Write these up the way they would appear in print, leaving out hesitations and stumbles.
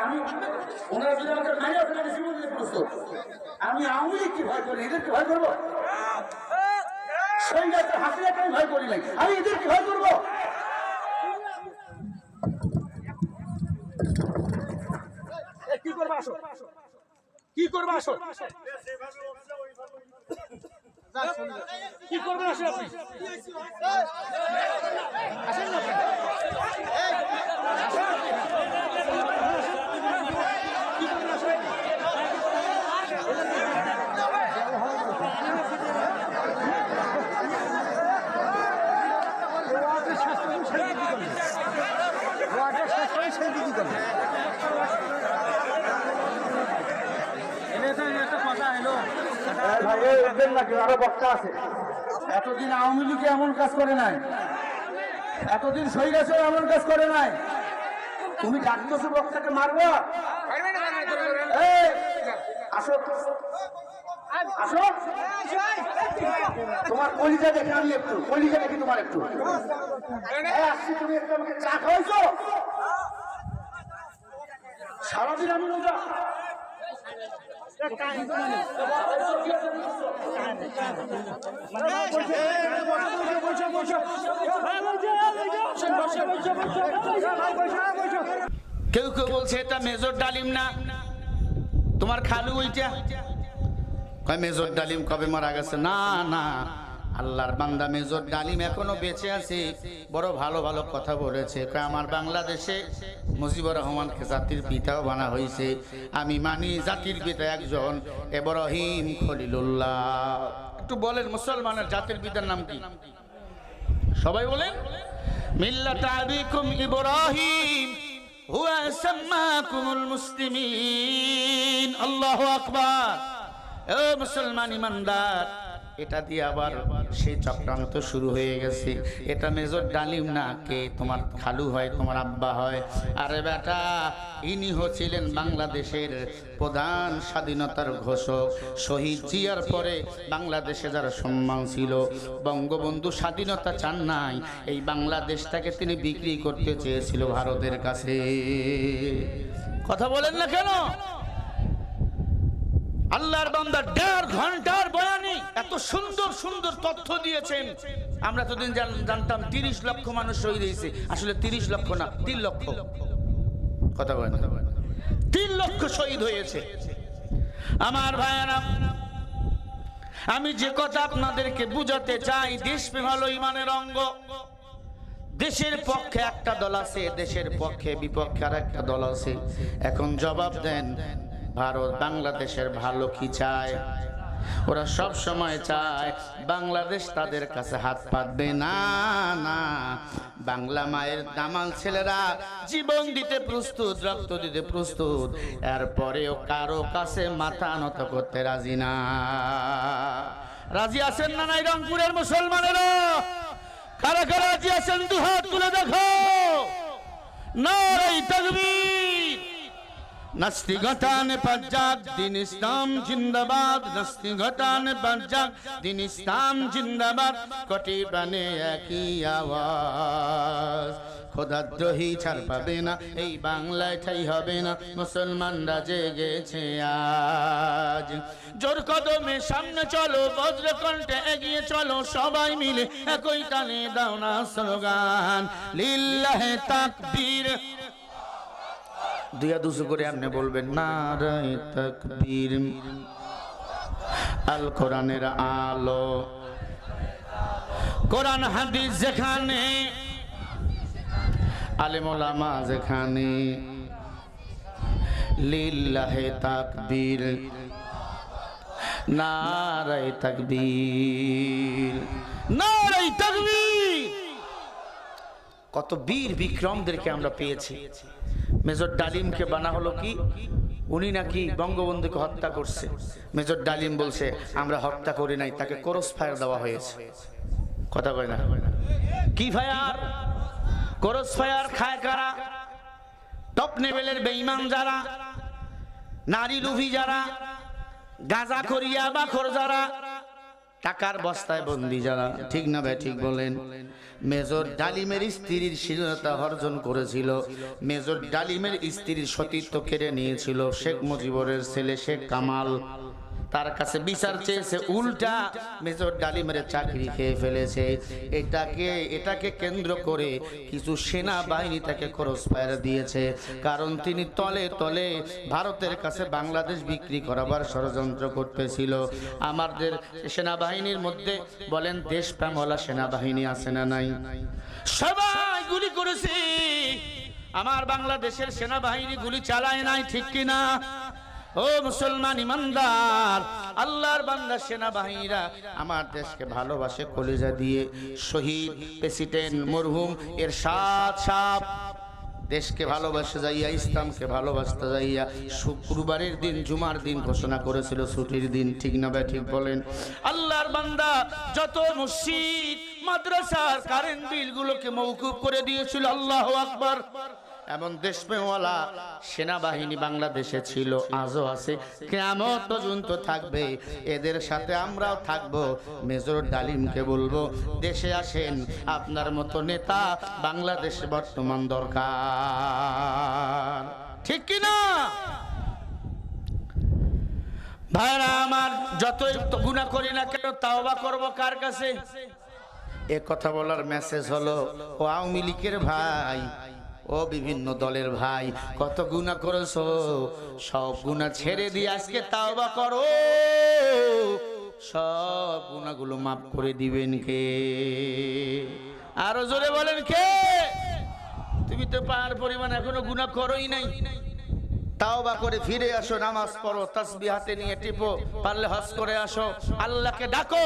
আমি ওনারা যদি আমাকে মারিয়ে ফেলে জীবন দিয়ে প্রস্তুত। আমি আওয়ামী লীগকে ভয় করি, এদেরকে ভয় করবো? সেই গাছে হাসিনাকে আমি ভয় করি নাই, আমি এদেরকে ভয় করবো? কি করবো আসো, কি করবো আসো, কি করবেন আসেন আপনি, আসেন না আরো বক্তা আছে। এতদিন আওয়ামী লীগ এমন কাজ করে নাই, এতদিন সহিংস এমন কাজ করে নাই। তুমি ডাকতেছো বক্তাকে মারবো? আসো আসো, তোমার কলিজা দেখে আমি একটু, কলিজা দেখি তোমার একটু আসছি। তুমি একটু আমাকে চা খাওয়াইছো? সারাদিন আমি রোজা। কেউ কেউ বলছে এটা মেজর ডালিম না, তোমার খালু ওইটা। কয় মেজর ডালিম কবে মারা গেছে? না না, আল্লাহর বান্দা মেজর ডালিম এখনো বেঁচে আছে, বড় ভালো ভালো কথা বলেছে। কয় আমার বাংলাদেশে মুজিবুর রহমানকে জাতির পিতাও বানা হয়েছে, আমি মানি জাতির পিতা একজন ইব্রাহিম খলিলুল্লাহ। একটু বলেন মুসলমানের জাতির পিতার নাম কি? সবাই বলেন মিল্লাত আবিকুম ইব্রাহিম হুয়া সাম্মাকুমুল মুসলিমিন। আল্লাহু আকবার। ও মুসলমান ইমানদার, এটা দিয়ে আবার সেই চক্রান্ত শুরু হয়ে গেছে। এটা মেজর ডালিম না, কে তোমার খালু হয়, তোমার আব্বা হয়। আরে বেটা, ইনি হচ্ছিলেন বাংলাদেশের প্রধান স্বাধীনতার ঘোষক। শহীদ জিয়ার পরে বাংলাদেশে যারা সম্মান ছিল, বঙ্গবন্ধু স্বাধীনতা চান নাই, এই বাংলাদেশটাকে তিনি বিক্রি করতে চেয়েছিল ভারতের কাছে। কথা বলেন না কেন? আল্লাহর বান্দা 1.5 ঘন্টার বয়ানে এত সুন্দর সুন্দর তথ্য দিয়েছেন। আমরা তো দিন জানতাম 30 লক্ষ মানুষ শহীদ হয়েছে, আসলে 30 লক্ষ না, 3 লক্ষ। কথা বলেন, 3 লক্ষ শহীদ হয়েছে। আমার ভাইয়েরা, আমি যে কথা আপনাদেরকে বুঝাতে চাই, দেশপ্রেম হলো ইমানের অঙ্গ। দেশের পক্ষে একটা দল আছে, দেশের পক্ষে বিপক্ষে আর একটা দল আছে। এখন জবাব দেন, ভারত বাংলাদেশের ভালো কি চায়? ওরা সব সময় চায় বাংলাদেশ তাদের কাছে হাত পাতবে না। না, বাংলা মায়ের দামাল ছেলেরা জীবন দিতে প্রস্তুত, রক্ত দিতে প্রস্তুত, এরপরেও কারো কাছে মাথা নত করতে রাজি না। রাজি আছেন না নাই রংপুরের মুসলমানেরা? কারা কারা রাজি আছেন? দুহাত তুলে দেখো। নারে তাকবীর। নাস্তি ঘটানে পাঞ্জাব দিন ইসলাম জিন্দাবাদ, নাস্তি ঘটানে পাঞ্জাব দিন ইসলাম জিন্দাবাদ, কোটি বানে একই আওয়াজ। খোদাদ্রোহী ছাড় পাবে না, এই বাংলায় ঠাই হবে না, মুসলমানরা জেগেছে আজ। জোর কদমে সামনে চলো, বজ্র কণ্ঠে এগিয়ে চলো, সবাই মিলে একই টানে দাও না স্লোগান, লিল্লাহে তাকবীর। দুয়া দুসু করে আপনি বলবেন নারায়ে তাকবীর। আল কোরআনের আলো, কোরআন হাদিস যেখানে, আলেম ওলামা যেখানে, লিল্লাহে তাকবীর, নারায়ে তাকবীর, নারায়ে তাকবীর। কত বীর বিক্রমদেরকে আমরা পেয়েছি। মেজর ডালিমকে বানা হলো কি, উনি নাকি বঙ্গবন্ধুকে হত্যা করছে। মেজর ডালিম বলছে আমরা হত্যা করি নাই, তাকে ক্রস ফায়ার দেওয়া হয়েছে। কথা কয় না? কি ফায়ার? ক্রস ফায়ার খায় কারা? টপ লেভেলের বেঈমান যারা, নারী লোভী যারা, গাঁজা করিয়া বাখর যারা, টাকার বস্তায় বন্দি যারা, ঠিক না ভাই ঠিক বলেন? মেজর ডালিমের স্ত্রীর স্বাধীনতা অর্জন করেছিল, মেজর ডালিমের স্ত্রীর সতীত্ব কেড়ে নিয়েছিল শেখ মুজিবুরের ছেলে শেখ কামাল। তার কাছে বিচার চেয়েছে, উল্টা মেজর ডালিমের চাকরি খেয়ে ফেলেছে। এটাকে কেন্দ্র করে কিছু সেনাবাহিনী তাকে ক্রস ফায়ার দিয়েছে, কারণ তিনি তলে তলে ভারতের কাছে বাংলাদেশ বিক্রি করাবার ষড়যন্ত্র করতেছিল। আমাদের সেনাবাহিনীর মধ্যে বলেন দেশপ্রেমওয়ালা সেনাবাহিনী আছে না নাই? সবাই গুলি করেছে, আমার বাংলাদেশের সেনাবাহিনী গুলি চালায় নাই, ঠিক কিনা? ও মুসলমান ইমানদার, আল্লাহর বান্দা সেনাবাহিনীরা আমার দেশকে ভালোবাসে কলিজা দিয়ে। শহীদ প্রেসিডেন্ট মরহুম এরশাদ সাহেব দেশকে ভালোবাসতে যাইয়া, ইসলামকে ভালোবাসতে যাইয়া শুক্রবারের দিন, জুমার দিন ঘোষণা করেছিল ছুটির দিন, ঠিক না ভাই ঠিক বলেন? আল্লাহর বান্দা যত মসজিদ মাদ্রাসার কারেন্ট বিলগুলোকে মওকুফ করে দিয়েছিল। আল্লাহু আকবার। এমন দেশপ্রেমওয়ালা সেনাবাহিনী বাংলাদেশে ছিল, আজও আছে, কিয়ামত পর্যন্ত থাকবে। এদের সাথে আমরাও থাকবো। মেজর ডালিমকে বলবো, দেশে আসেন, আপনার মতো নেতা বাংলাদেশে বর্তমান দরকার, ঠিক কিনা? ভাইরা আমার, যতই গুনাহ করি না কেন তাওবা করব কার কাছে? এ কথা বলার মেসেজ হলো, ও আওয়ামী লীগের ভাই, ও বিভিন্ন দলের ভাই, কত গুনাহ করেছো, সব গুনাহ ছেড়ে দিয়ে আজকে তাওবা করো, সব গুনাহগুলো মাফ করে দিবেন কে? আরো জোরে বলেন কে? তুমি তো পার পরিমাণ এখনো গুনাহ করোই নাই। তাওবা করে ফিরে আসো, নামাজ পড়ো, তাসবিহ হাতে নিয়ে টিপো, পারলে হজ করে আসো, আল্লাহকে ডাকো।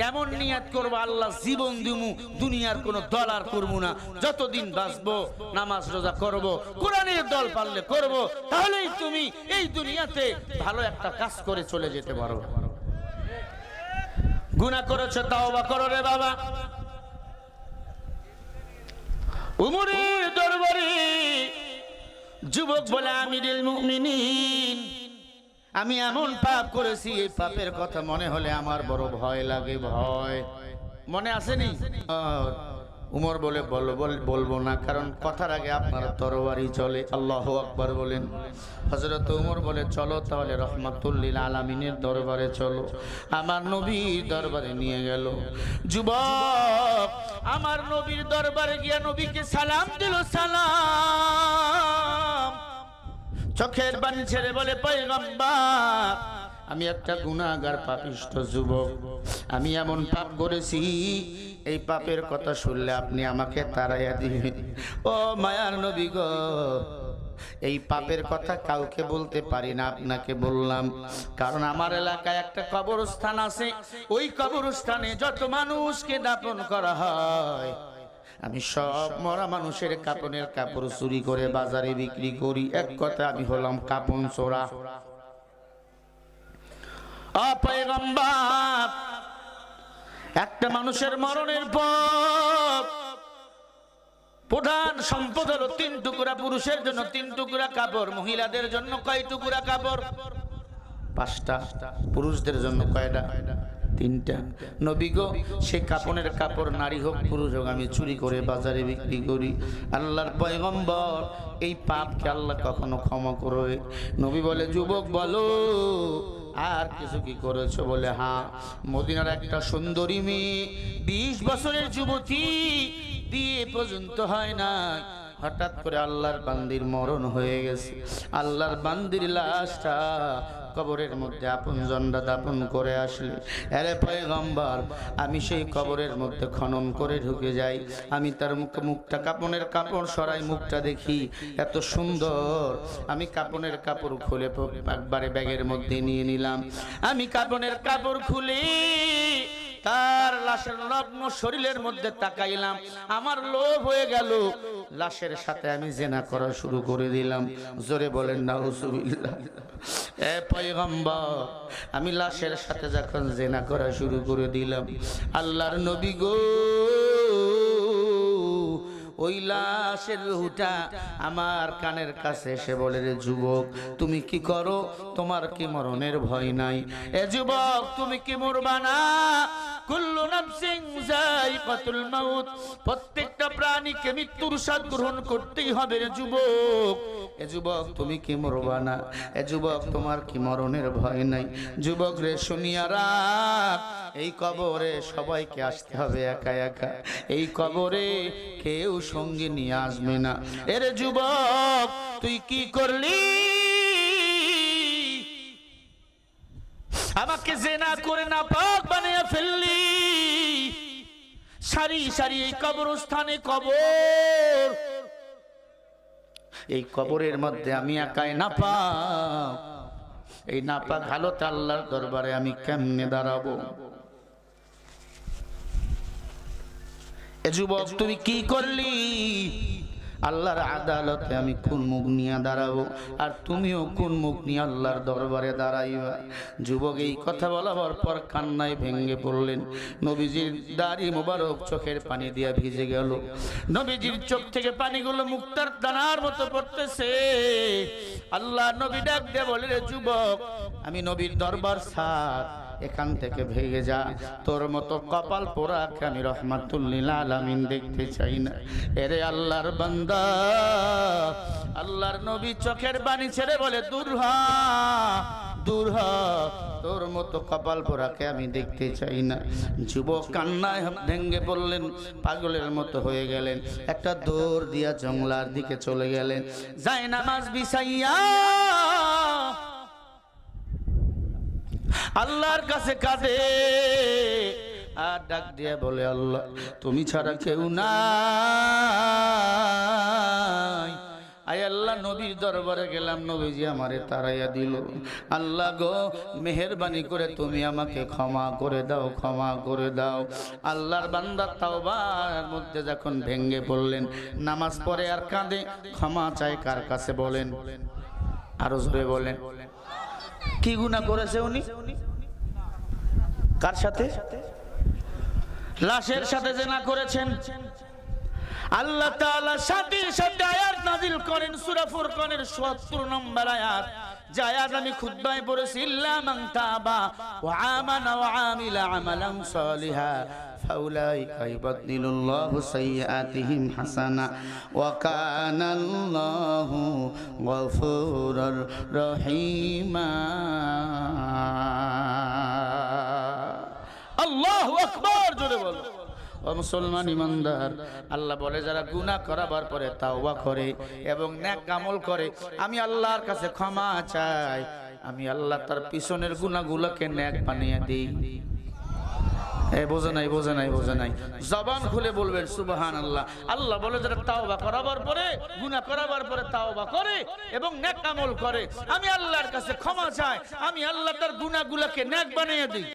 এমন নিয়াত করবো, আল্লাহ জীবন দিমু, দুনিয়ার কোনো দল আর করবো না, যতদিন বাঁচবো নামাজ রোজা করব, কোরআনের দল পারলে করব, তাহলেই তুমি এই দুনিয়াতে ভালো একটা কাজ করে চলে যেতে পারো। গুনাহ করেছো, তাওবা করো রে বাবা। উমরের দরবারে যুবক বলে, আমিরুল মুমিনিন, আমি এমন পাপ করেছি, এই পাপের কথা মনে হলে আমার বড় ভয় লাগে। ভয় মনে আসেনি? উমর বলে, বলবো না, কারণ কথার আগে আপনার তরবারি চলে। আল্লাহু আকবার বলেন। হযরত উমর বলে, চলো তাহলে রহমাতুল লিল আলামিনের দরবারে চলো। আমার নবীর দরবারে নিয়ে গেল। যুবক আমার নবীর দরবারে গিয়া নবীকে সালাম দিল। সালাম, চোখের পানি ছেড়ে বলে, পয়গম্বর, আমি একটা গুনাহগার পাপিষ্ঠ যুবক, আমি এমন পাপ করেছি, এই পাপের কথা শুনলে আপনি আমাকে তাড়াইয়া দিবেন। ও মায়ার নবী গো, এই পাপের কথা কাউকে বলতে পারি না, আপনাকে বললাম, কারণ আমার এলাকায় একটা কবরস্থান আছে, ওই কবরস্থানে যত মানুষকে দাফন করা হয়, আমি সব মরা মানুষের কাপনের কাপড় চুরি করে বাজারে বিক্রি করি। এক কথা, আমি হলাম কাপন চোরা। পয়গম্বর, একটা মানুষের মরণের পর প্রধান সম্পদ হলো 3 টুকরা, পুরুষের জন্য 3 টুকরা কাপড়, মহিলাদের জন্য কয় টুকরা কাপড়? 5টা। পুরুষদের জন্য কয়টা? 3টা। নবী গো, সেই কাপনের কাপড় নারী হোক পুরুষ হোক আমি চুরি করে বাজারে বিক্রি করি। আল্লাহর পয়গম্বর, এই পাপকে আল্লাহ কখনো ক্ষমা করবে? নবী বলে, যুবক বলো, আর কিছু কি করেছো? বলে, হ্যাঁ, মদিনার একটা সুন্দরী মেয়ে, 20 বছরের যুবতী, বিয়ে পর্যন্ত হয় না, হঠাৎ করে আল্লাহর বান্দির মরণ হয়ে গেছে। আল্লাহর বান্দির লাশটা কবরের মধ্যে আপনজনরা দাফন করে আসলে, আরে পয়গম্বর, আমি সেই কবরের মধ্যে খনন করে ঢুকে যাই, আমি তার মুখটা, কাপনের কাপড় সরাই, মুখটা দেখি এত সুন্দর, আমি কাপনের কাপড় খুলে একবারে ব্যাগের মধ্যে নিয়ে নিলাম। আমি কাপনের কাপড় খুলে তার লাশের নগ্ন শরীরের মধ্যে তাকাইলাম, আমার লোভ হয়ে গেল, লাশের সাথে আমি জিনা করা শুরু করে দিলাম। জোরে বলেন নাউজুবিল্লাহ। এ পয়গম্বর, আমি লাশের সাথে যখন জিনা করা শুরু করে দিলাম, আল্লাহর নবী গো, ওই লাশের রুহটা আমার কানের কাছে এসে বলে, রে যুবক তুমি কি করো, তোমার কি মরণের ভয় নাই? এ যুবক তুমি কি মরবা না? কুল্লু নাফসিন যায়িকাতুল মাউত, প্রত্যেকটা প্রাণীকে মৃত্যুর স্বাদ গ্রহণ করতেই হবে রে যুবক। এ যুবক তুমি কি মরবা না? এ যুবক তোমার কি মরণের ভয় নাই? যুবক রে শুনিয়া রাখ, এই কবরে সবাইকে আসতে হবে একা একা, এই কবরে কেউ সঙ্গে নিয়ে আসবে না। এরে যুবক তুই কি করলি? আমাকে জেনা করে নাপাক বানিয়ে ফেললি। সারি সারি এই কবরস্থানে কবর, এই কবরের মধ্যে আমি একাই নাপাক। এই নাপাক হালতে আল্লাহর দরবারে আমি কেমনে দাঁড়াবো? এ যুবক তুমি কি করলি? আল্লাহর আদালতে আমি কোন মুখ নিয়ে দাঁড়াবো? আর তুমিও কোন মুখ নিয়ে আল্লাহর দরবারে দাঁড়াইবা? যুবক এই কথা বলার পর কান্নায় ভেঙে পড়লেন। নবীজির দাড়ি মোবারক চোখের পানি দিয়ে ভিজে গেল। নবীজির চোখ থেকে পানিগুলো মুক্তার দানার মতো পড়তেছে। আল্লাহ নবী ডাক দিয়ে বলে, রে যুবক আমি নবীর দরবার ছাড়, এখান থেকে ভেগে যা। তোর মতো কপাল পোড়াকে আমি রহমাতুল লিল আলামিন দেখতে চাই না। এরে আল্লাহর বান্দা, আল্লাহর নবী চোখের পানি ছেড়ে বলে, দূর হ দূর হ, তোর মতো কপাল পোড়াকে আমি দেখতে চাই না। যুবক কান্নায় ভেঙে পড়লেন, পাগলের মতো হয়ে গেলেন। একটা দৌড় দিয়া জঙ্গলার দিকে চলে গেলেন। যায় নামাজ বিছাইয়া আল্লাহর কাছে কাঁদে আর ডাক দিয়ে বলে, আল্লাহ তুমি ছাড়া কেউ নাই। আয় আল্লাহ নবীর দরবারে গেলাম, নবীজি আমারে তাড়াইয়া দিল। আল্লাহ গো মেহেরবানি করে তুমি আমাকে ক্ষমা করে দাও, ক্ষমা করে দাও। আল্লাহর বান্দা তাওবার মধ্যে যখন ভেঙ্গে পড়লেন, নামাজ পড়ে আর কাঁদে, ক্ষমা চায় কার কাছে বলেন? আরো জোরে বলেন। কি গুনাহ করেছে উনি? কার সাথে? লাশের সাথে জিনা করেছেন। আল্লাহ তাআলা সাথে সাথে আয়াত নাযিল করেন সূরা ফুরকানের ৭০ নম্বর আয়াত। যে আয়াত আমি খুতবায় পড়েছি, ইল্লা মান তাবা ওয়া আমানা ওয়া আমিলা আমালান সালিহা ফাউলাইকা ইউবাদদিলুল্লাহু সাইয়্যাতিহিম হাসানা ওয়া কানাল্লাহু গফুরুর রহিমা। আল্লাহু আকবার, জোরে বলো। ও মুসলমান ইমানদার, আল্লাহ বলে যারা গুনাহ করাবার পরে তাওবা করে এবং নেক আমল করে, আমি আল্লাহর কাছে ক্ষমা চাই, আমি আল্লাহ তার পিছনের গুনাহগুলোকে নেক বানিয়ে দিই। বোঝে নাই, বোঝে নাই, বোঝে নাই। জবান খুলে বলবেন সুবহানাল্লাহ। আল্লাহ বলে যারা তাওবা করাবার পরে, গুনাহ করাবার পরে তাওবা করে এবং নেক আমল করে, আমি আল্লাহর কাছে ক্ষমা চাই, আমি আল্লাহ তার গুনাহগুলোকে নেক বানিয়ে দিই।